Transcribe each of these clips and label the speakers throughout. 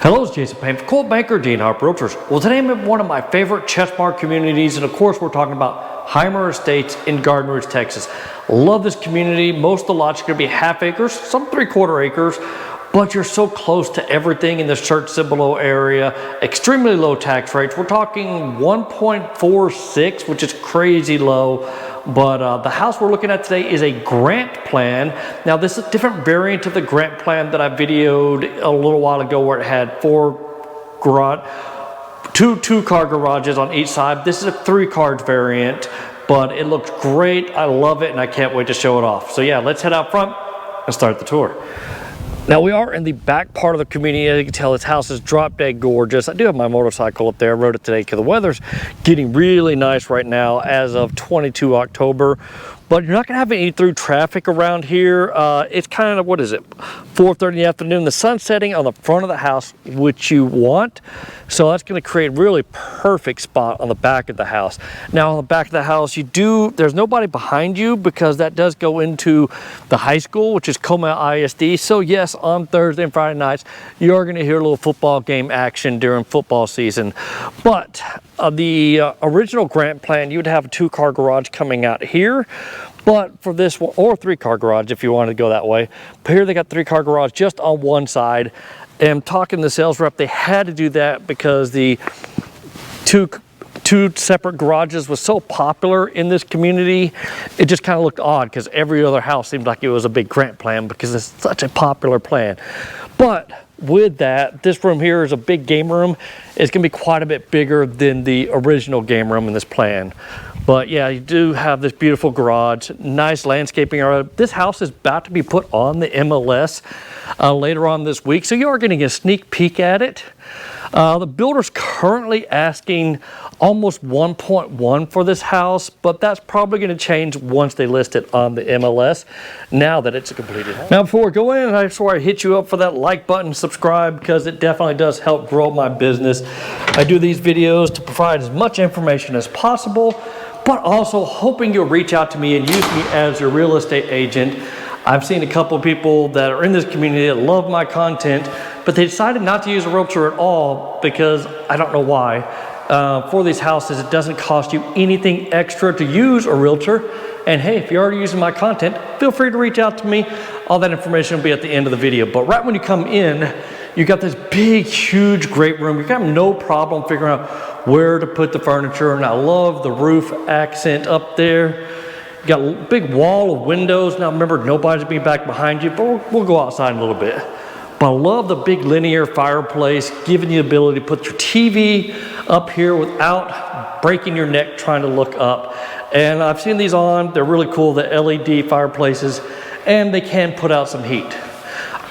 Speaker 1: Hello, it's Jason Payne for Coldwell Banker, D&R Realtors. Well, today I'm in one of my favorite Chesmar communities, and of course we're talking about Heimer Estates in Garden Ridge, Texas. Love this community. Most of the lots are going to be half acres, some 3/4 acres, but you're so close to everything in this church Cibolo area. Extremely low tax rates. We're talking 1.46, which is crazy low. But the house we're looking at today is a grant plan. Now this is a different variant of the grant plan that I videoed a little while ago where it had two-car garages on each side. This is a 3-car variant, but it looks great. I love it and I can't wait to show it off. So yeah, let's head out front and start the tour. Now we are in the back part of the community. As you can tell, this house is drop dead gorgeous. I do have my motorcycle up there. I rode it today because the weather's getting really nice right now as of 22 October. But you're not going to have any through traffic around here. It's kind of, 4:30 in the afternoon. The sun's setting on the front of the house, which you want. So that's going to create a really perfect spot on the back of the house. Now on the back of the house, there's nobody behind you because that does go into the high school, which is Coma ISD. So yes, on Thursday and Friday nights, you are going to hear a little football game action during football season. But the original grant plan, you would have a 2-car garage coming out here. But for this one, or 3-car garage if you wanted to go that way. But here they got 3-car garage just on one side. And talking to the sales rep, they had to do that because the two separate garages was so popular in this community. It just kind of looked odd because every other house seemed like it was a big grant plan because it's such a popular plan. But with that, this room here is a big game room. It's going to be quite a bit bigger than the original game room in this plan. But yeah, you do have this beautiful garage, nice landscaping area. This house is about to be put on the MLS later on this week, so you are getting a sneak peek at it. The builder's currently asking almost 1.1 for this house, but that's probably going to change once they list it on the MLS now that it's a completed house. Now before we go in, I just want to hit you up for that like button, subscribe, because it definitely does help grow my business. I do these videos to provide as much information as possible, but also hoping you'll reach out to me and use me as your real estate agent. I've seen a couple of people that are in this community that love my content, but they decided not to use a realtor at all because I don't know why. For these houses, it doesn't cost you anything extra to use a realtor. And hey, if you're already using my content, feel free to reach out to me. All that information will be at the end of the video. But right when you come in, you got this big, huge, great room. You're gonna have no problem figuring out where to put the furniture. And I love the roof accent up there. You got a big wall of windows. Now remember, nobody's be back behind you, but we'll go outside in a little bit. But I love the big linear fireplace, giving you the ability to put your TV up here without breaking your neck trying to look up. And I've seen these on, they're really cool, the LED fireplaces, and they can put out some heat.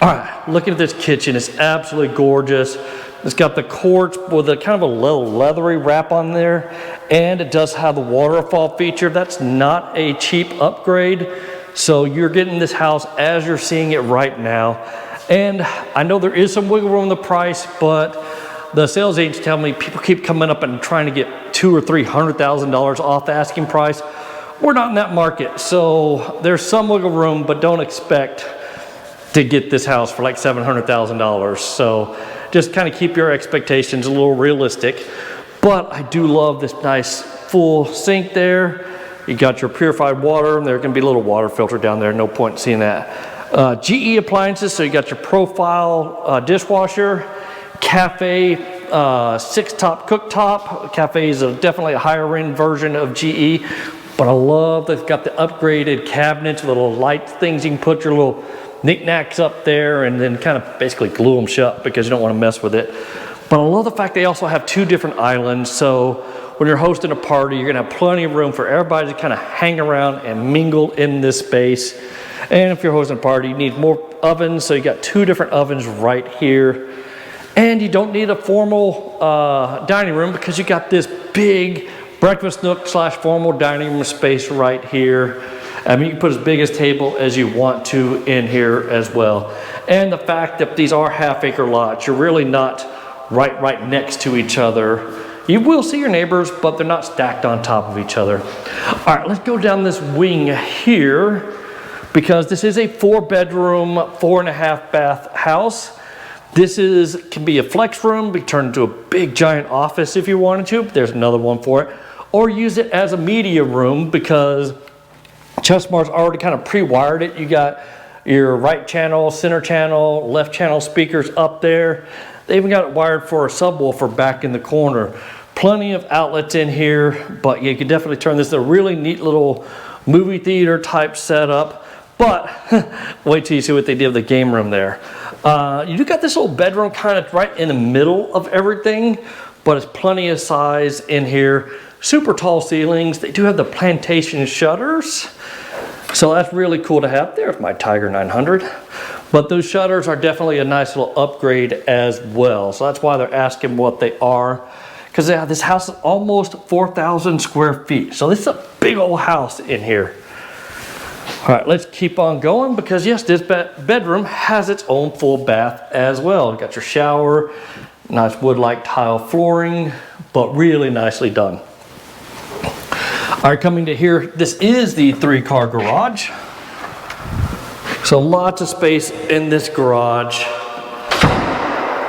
Speaker 1: All right, looking at this kitchen, it's absolutely gorgeous. It's got the quartz with a kind of a little leathery wrap on there, and it does have the waterfall feature. That's not a cheap upgrade, so you're getting this house as you're seeing it right now. And I know there is some wiggle room in the price, but the sales agents tell me people keep coming up and trying to get $200,000 or $300,000 off the asking price. We're not in that market, so there's some wiggle room, but don't expect to get this house for like $700,000. So just kind of keep your expectations a little realistic. But I do love this nice full sink there. You got your purified water, and there's gonna be a little water filter down there. No point in seeing that. GE appliances, so you got your profile dishwasher, cafe, 6-top cooktop. Cafe is definitely a higher end version of GE, but I love that it's got the upgraded cabinets with little light things. You can put your little knickknacks up there and then kind of basically glue them shut because you don't want to mess with it. But I love the fact they also have 2 different islands, so when you're hosting a party, you're gonna have plenty of room for everybody to kind of hang around and mingle in this space. And if you're hosting a party, you need more ovens, so you got 2 different ovens right here. And you don't need a formal dining room because you got this big breakfast nook / formal dining room space right here. I mean, you can put as big a table as you want to in here as well. And the fact that these are half-acre lots, you're really not right next to each other. You will see your neighbors, but they're not stacked on top of each other. All right, let's go down this wing here because this is a 4-bedroom, 4.5 bath house. This can be a flex room, be turned into a big giant office if you wanted to. There's another one for it. Or use it as a media room because Chesmar's already kind of pre-wired it. You got your right channel, center channel, left channel speakers up there. They even got it wired for a subwoofer back in the corner. Plenty of outlets in here, but you can definitely turn this into a really neat little movie theater type setup. But wait till you see what they did with the game room there. You do got this little bedroom kind of right in the middle of everything, but it's plenty of size in here. Super tall ceilings. They do have the plantation shutters, so that's really cool to have. There's my Tiger 900. But those shutters are definitely a nice little upgrade as well. So that's why they're asking what they are. Because this house is almost 4,000 square feet. So this is a big old house in here. All right, let's keep on going because yes, this bedroom has its own full bath as well. You got your shower, nice wood-like tile flooring, but really nicely done. All right, coming to here, this is the 3-car garage. So lots of space in this garage.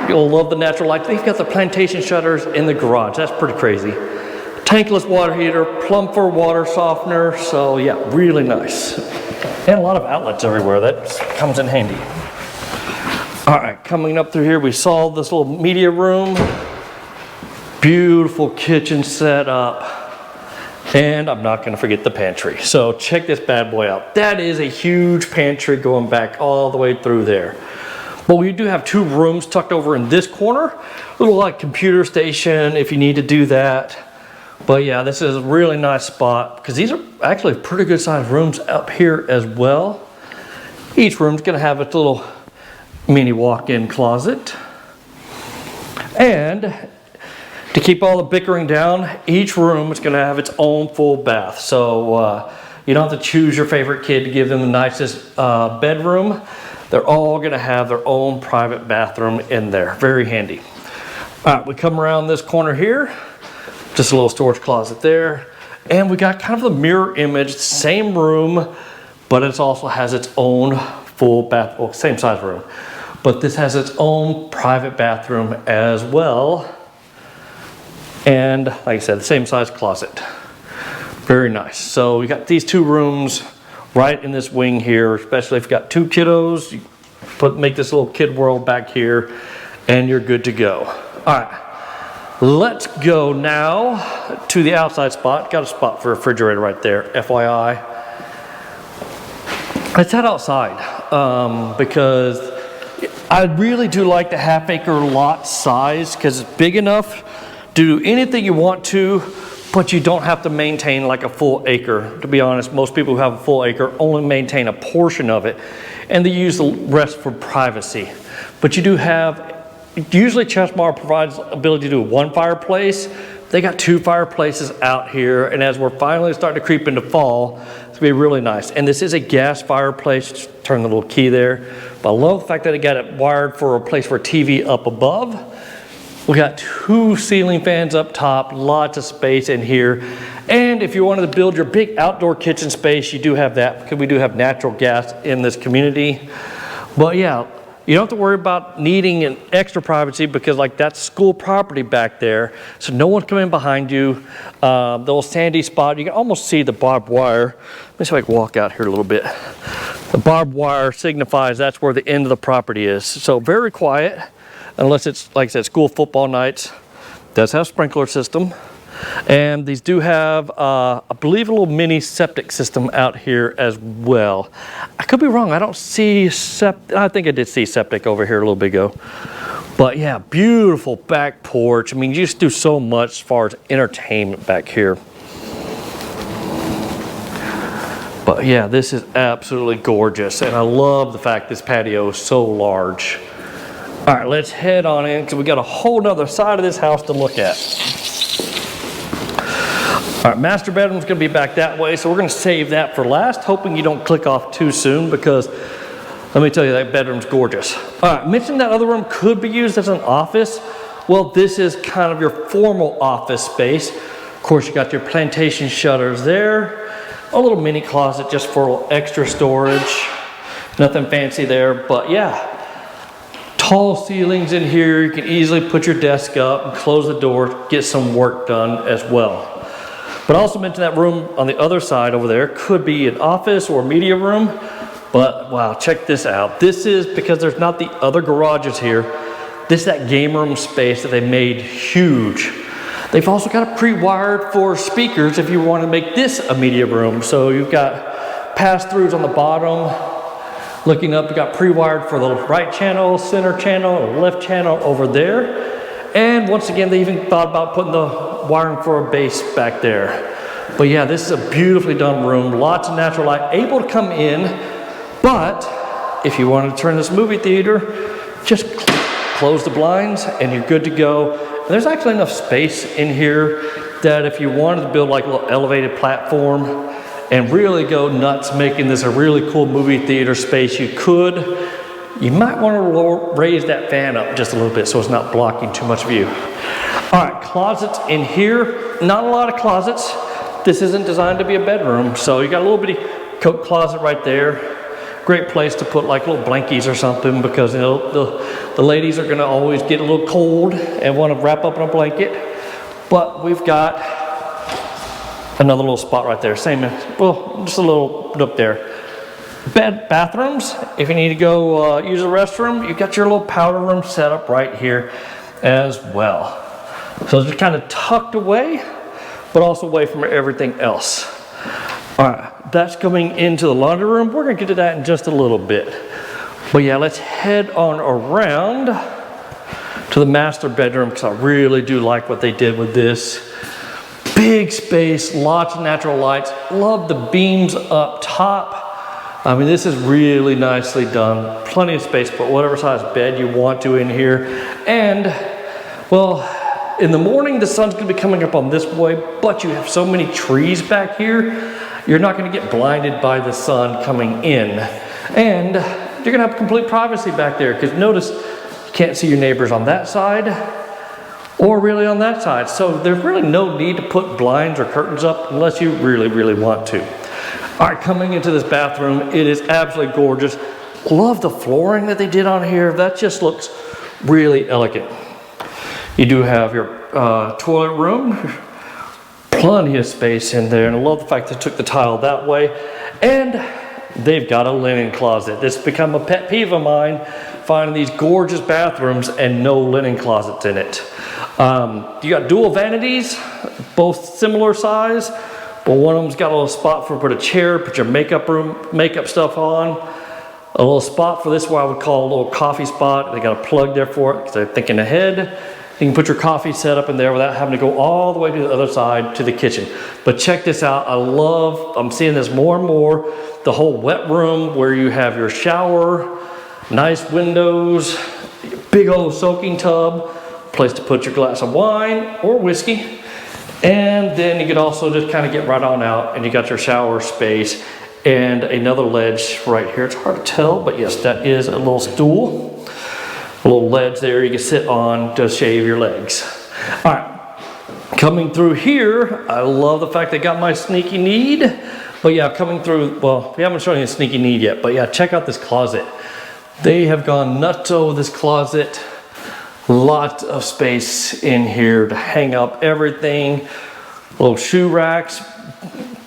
Speaker 1: You'll love the natural light. They've got the plantation shutters in the garage. That's pretty crazy. Tankless water heater, plumb for water softener. So yeah, really nice. And a lot of outlets everywhere. That comes in handy. All right, coming up through here, we saw this little media room. Beautiful kitchen setup. And I'm not gonna forget the pantry. So check this bad boy out. That is a huge pantry going back all the way through there. But we do have 2 rooms tucked over in this corner. A little like computer station if you need to do that. But yeah, this is a really nice spot because these are actually pretty good sized rooms up here as well. Each room's gonna have its little mini walk-in closet. And to keep all the bickering down, each room is gonna have its own full bath. So you don't have to choose your favorite kid to give them the nicest bedroom. They're all gonna have their own private bathroom in there. Very handy. All right, we come around this corner here. Just a little storage closet there. And we got kind of the mirror image, same room, but it also has its own full bath, well, same size room. But this has its own private bathroom as well. And like I said, the same size closet. Very nice. So we got these 2 rooms right in this wing here, especially if you've got 2 kiddos, you make this little kid world back here and you're good to go. All right, let's go now to the outside spot. Got a spot for a refrigerator right there, FYI. Let's head outside because I really do like the half-acre lot size because it's big enough to do anything you want to, but you don't have to maintain like a full acre. To be honest, most people who have a full acre only maintain a portion of it and they use the rest for privacy. But you do have, usually Chesmar provides ability to do 1 fireplace. They got 2 fireplaces out here, and as we're finally starting to creep into fall, it's gonna be really nice. And this is a gas fireplace. Just turn the little key there. But I love the fact that it got it wired for a place for a TV up above. We got 2 ceiling fans up top, lots of space in here. And if you wanted to build your big outdoor kitchen space, you do have that because we do have natural gas in this community. But yeah, you don't have to worry about needing an extra privacy because like that's school property back there. So no one's coming behind you. The little sandy spot, you can almost see the barbed wire. Let me see if I can walk out here a little bit. The barbed wire signifies that's where the end of the property is. So very quiet. Unless it's, like I said, school football nights. It does have a sprinkler system. And these do have, I believe, a little mini septic system out here as well. I could be wrong. I don't see septic. I think I did see septic over here a little bit ago. But yeah, beautiful back porch. I mean, you just do so much as far as entertainment back here. But yeah, this is absolutely gorgeous. And I love the fact this patio is so large. All right, let's head on in because we got a whole nother side of this house to look at. All right, master bedroom's gonna be back that way, so we're gonna save that for last, hoping you don't click off too soon because let me tell you, that bedroom's gorgeous. All right, mentioned that other room could be used as an office. Well, this is kind of your formal office space. Of course, you got your plantation shutters there, a little mini closet just for a little extra storage. Nothing fancy there, but yeah. Tall ceilings in here. You can easily put your desk up and close the door, get some work done as well. But I also mentioned that room on the other side over there could be an office or media room. But wow, check this out. This is because there's not the other garages here. This is that game room space that they made huge. They've also got it pre-wired for speakers if you want to make this a media room. So you've got pass-throughs on the bottom. Looking up, you've got pre-wired for the right channel, center channel, left channel over there. And once again, they even thought about putting the wiring for a base back there. But yeah, this is a beautifully done room. Lots of natural light, able to come in. But if you want to turn this movie theater, just close the blinds and you're good to go. And there's actually enough space in here that if you wanted to build like a little elevated platform and really go nuts making this a really cool movie theater space, you could. You might want to raise that fan up just a little bit so it's not blocking too much view. All right, closets in here. Not a lot of closets. This isn't designed to be a bedroom, so you got a little bitty coat closet right there. Great place to put like little blankies or something, because you know the ladies are going to always get a little cold and want to wrap up in a blanket. But we've got another little spot right there. Same, well, just a little nook there. Bathrooms, if you need to go use a restroom, you've got your little powder room set up right here as well. So it's just kind of tucked away, but also away from everything else. All right, that's coming into the laundry room. We're gonna get to that in just a little bit. But yeah, let's head on around to the master bedroom, because I really do like what they did with this. Big space, lots of natural lights. Love the beams up top. I mean, this is really nicely done. Plenty of space, put whatever size bed you want to in here. And, well, in the morning, the sun's gonna be coming up on this way, but you have so many trees back here, you're not gonna get blinded by the sun coming in. And you're gonna have complete privacy back there, because notice you can't see your neighbors on that side or really on that side. So there's really no need to put blinds or curtains up unless you really, really want to. All right, coming into this bathroom, it is absolutely gorgeous. Love the flooring that they did on here. That just looks really elegant. You do have your toilet room, plenty of space in there, and I love the fact they took the tile that way. And they've got a linen closet. This has become a pet peeve of mine, finding these gorgeous bathrooms and no linen closets in it. You got dual vanities, both similar size, but one of them's got a little spot for put a chair, put your makeup stuff on. A little spot for this, what I would call a little coffee spot. They got a plug there for it because they're thinking ahead. You can put your coffee set up in there without having to go all the way to the other side to the kitchen. But check this out. I'm seeing this more and more. The whole wet room where you have your shower, nice windows, big old soaking tub, place to put your glass of wine or whiskey. And then you could also just kind of get right on out and you got your shower space and another ledge right here. It's hard to tell, but yes, that is a little stool. A little ledge there you can sit on to shave your legs. All right, coming through here, I love the fact they got my sneaky need. But yeah, coming through, well, we haven't shown you a sneaky need yet, but yeah, check out this closet. They have gone nuts over this closet. Lots of space in here to hang up everything. Little shoe racks.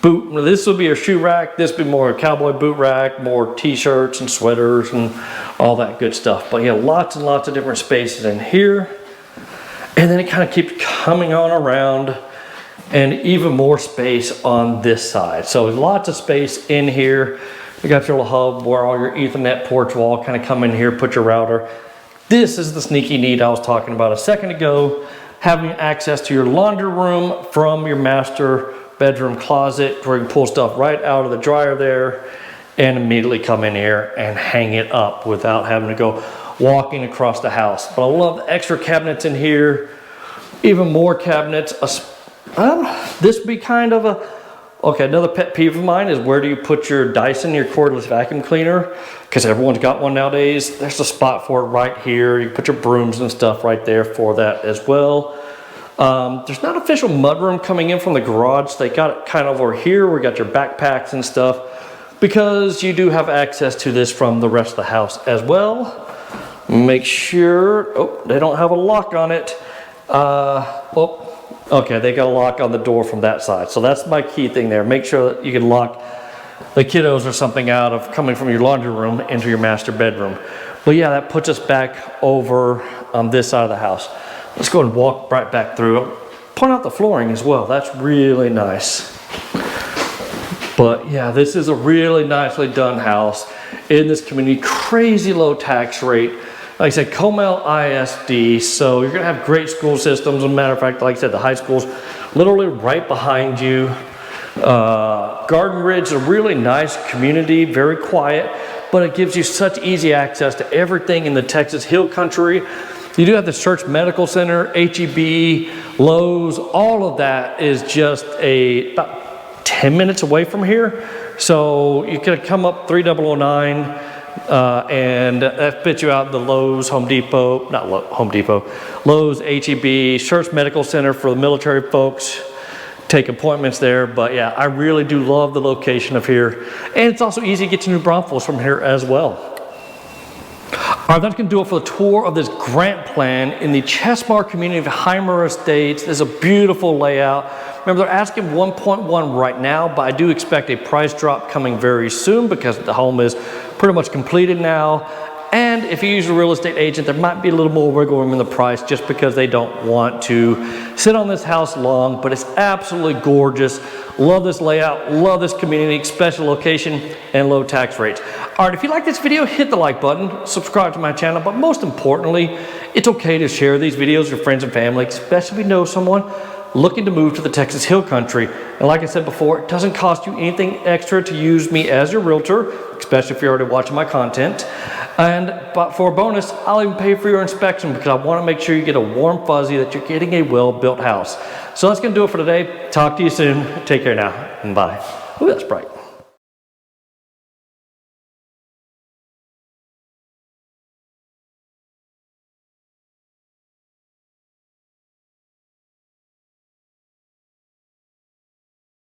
Speaker 1: This would be a shoe rack. This would be more a cowboy boot rack, more t-shirts and sweaters and all that good stuff. But yeah, lots and lots of different spaces in here. And then it kind of keeps coming on around, and even more space on this side. So lots of space in here. You got your little hub where all your Ethernet ports will all kind of come in here, put your router. This is the sneaky need I was talking about a second ago, having access to your laundry room from your master bedroom closet, where you can pull stuff right out of the dryer there and immediately come in here and hang it up without having to go walking across the house. But I love the extra cabinets in here, even more cabinets. This would be kind of another pet peeve of mine is where do you put your Dyson, your cordless vacuum cleaner? Because everyone's got one nowadays. There's a spot for it right here. You put your brooms and stuff right there for that as well. There's not official mudroom coming in from the garage. They got it kind of over here. We got your backpacks and stuff, because you do have access to this from the rest of the house as well. Make sure, oh, they don't have a lock on it. Okay, they got a lock on the door from that side. So that's my key thing there. Make sure that you can lock the kiddos or something out of coming from your laundry room into your master bedroom. But yeah, that puts us back over on this side of the house. Let's go and walk right back through. Point out the flooring as well. That's really nice. But yeah, this is a really nicely done house in this community. Crazy low tax rate. Like I said, Comel ISD, so you're gonna have great school systems. As a matter of fact, like I said, the high school's literally right behind you. Garden Ridge is a really nice community, very quiet, but it gives you such easy access to everything in the Texas Hill Country. You do have the Church Medical Center, HEB, Lowe's, all of that is just about 10 minutes away from here. So you can come up 3009, and that fits you out the Lowe's, Home Depot, Lowe's, HEB, Church Medical Center for the military folks. Take appointments there. But yeah, I really do love the location of here. And it's also easy to get to New Braunfels from here as well. All right, that's going to do it for the tour of this grant plan in the Chesmar community of Heimer Estates. There's a beautiful layout. Remember, they're asking 1.1 right now, but I do expect a price drop coming very soon because the home is pretty much completed now. And if you use a real estate agent, there might be a little more wiggle room in the price just because they don't want to sit on this house long, but it's absolutely gorgeous. Love this layout, love this community, special location, and low tax rates. All right, if you like this video, hit the like button, subscribe to my channel, but most importantly, it's okay to share these videos with your friends and family, especially if you know someone looking to move to the Texas Hill Country. And like I said before, it doesn't cost you anything extra to use me as your realtor, especially if you're already watching my content. But for a bonus, I'll even pay for your inspection because I want to make sure you get a warm fuzzy that you're getting a well-built house. So that's going to do it for today. Talk to you soon. Take care now, and bye. Ooh, that's bright.